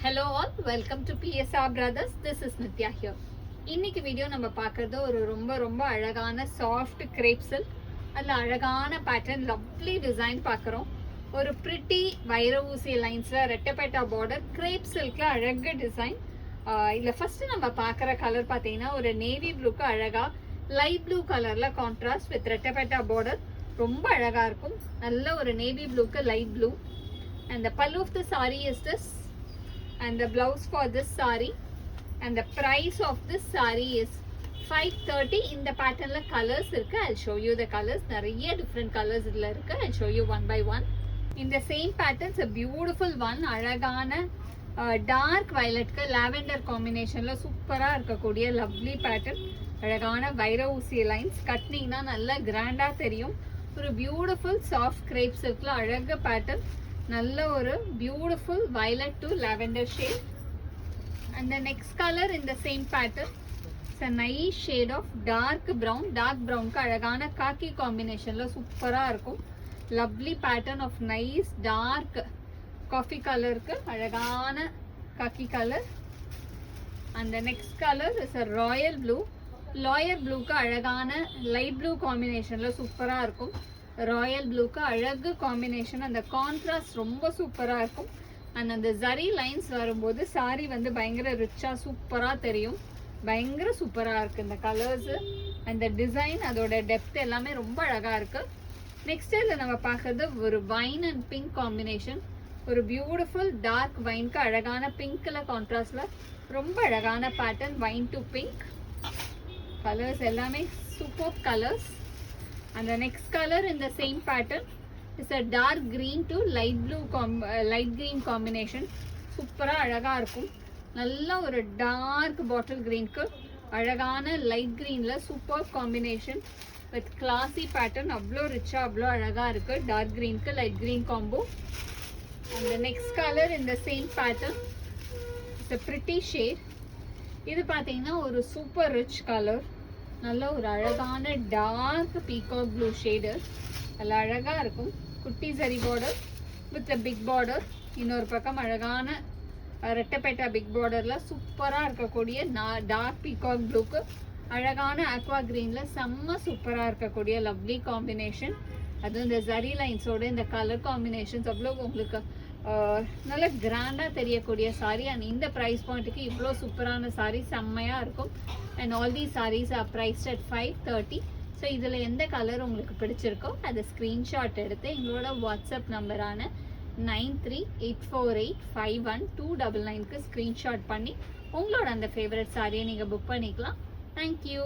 Hello all, welcome to PSR Brothers. This is Nitya here. இன்னைக்கு video நம்ம பார்க்கறது ஒரு ரொம்ப அழகான சாஃப்ட் கிரேப் சில்க். அதுல அழகான பேட்டர்ன், லவ்லி டிசைன் பார்க்குறோம். ஒரு பிரிட்டி வைர ஊசி லைன்ஸ்ல ரெட்டப்பேட்டா பார்டர் கிரேப் சில்க்ல அழகு டிசைன். இதுல ஃபர்ஸ்ட் நம்ம பார்க்குற கலர் பார்த்தீங்கன்னா ஒரு நேவி ப்ளூக்கு அழகா லைட் ப்ளூ கலர்ல கான்ட்ராஸ்ட் வித் ரெட்டப்பேட்டா பார்டர் ரொம்ப அழகா இருக்கும். நல்ல ஒரு நேவி ப்ளூக்கு light blue. And the pallu of the saree is this, and the blouse for this saree, and the price of this saree is 530. in the pattern la colors irukku. I'll show you the colors. Nariya different colors idla irukku. I'll show you one by one. In the same patterns, a beautiful one alagana dark violet ku lavender combination la super ah irukக்கூடிய lovely pattern. அழகான வைர ஊசி lines கட்டினீங்கன்னா நல்லா கிராண்டா தெரியும். ஒரு beautiful soft grape சில்க்ல அழகு pattern. நல்ல ஒரு beautiful violet to lavender shade, and the next color in the same pattern is a nice shade of dark brown க்கு அழகான காக்கி காம்பினேஷன்ல சூப்பரா இருக்கும். lovely pattern of nice dark coffee color க்கு அழகான காக்கி colour. and the next color is a royal blue க்கு அழகான light blue காம்பினேஷன்ல சூப்பரா இருக்கும். ராயல் ப்ளூக்கு அழகு காம்பினேஷன். அந்த கான்ட்ராஸ்ட் ரொம்ப சூப்பரா இருக்கும். அண்ட் அந்த ஜரி லைன்ஸ் வரும்போது சாரி வந்து பயங்கர ரிச்சா சூப்பரா தெரியும். பயங்கர சூப்பரா இருக்கு இந்த கலர்ஸ், அந்த டிசைன், அதோட டெப்த் எல்லாமே ரொம்ப அழகா இருக்கு. நெக்ஸ்ட் இதில் நம்ம பார்க்கறது ஒரு வைன் அண்ட் பிங்க் காம்பினேஷன். ஒரு பியூட்டிஃபுல் டார்க் வைன்க்கு அழகான பிங்க்ல கான்ட்ராஸ்ட்ல ரொம்ப அழகான pattern. Wine to pink colours எல்லாமே super colours. And the next color in the same pattern is a dark green to light blue light green combination. சூப்பரா அழகா இருக்கும். நல்ல ஒரு டார்க் பாட்டில் கிரீனுக்கு அழகான லைட் கிரீன்ல super combination with classy pattern. அவ்வளோ ரிச்சா அவ்வளோ அழகா இருக்கு. டார்க் கிரீனுக்கு light green combo. and the next color in the same pattern is a pretty shade. இது பார்த்தீங்கன்னா ஒரு சூப்பர் ரிச் கலர். நல்ல ஒரு அழகான டார்க் பீகாக் ப்ளூ ஷேடு. நல்லா அழகா இருக்கும். குட்டி சரி பார்டர் வித் பிக் பார்டர். இன்னொரு பக்கம் அழகான ரெட்டப்பேட்டா பிக் பார்டர்ல சூப்பரா இருக்கக்கூடிய டார்க் பீகாக் ப்ளூக்கு அழகான ஆக்வா கிரீன்ல செம்ம சூப்பரா இருக்கக்கூடிய லவ்லி காம்பினேஷன். அதுவும் இந்த ஜரி லைன்ஸோட இந்த கலர் காம்பினேஷன்ஸ் அவ்வளோ உங்களுக்கு நல்ல கிராண்டா தெரியக்கூடிய சாரி. அண்ட் இந்த ப்ரைஸ் பாயிண்ட்டுக்கு இவ்வளோ சூப்பரான சாரி செம்மையா இருக்கும். And all the sarees are priced at 530. So இதில் எந்த கலர் உங்களுக்கு பிடிச்சிருக்கோ அதை ஸ்க்ரீன்ஷாட் எடுத்து எங்களோட வாட்ஸ்அப் நம்பரான 9384851299க்கு ஸ்க்ரீன்ஷாட் பண்ணி உங்களோட அந்த ஃபேவரட் சாரியை நீங்கள் புக் பண்ணிக்கலாம். தேங்க்யூ.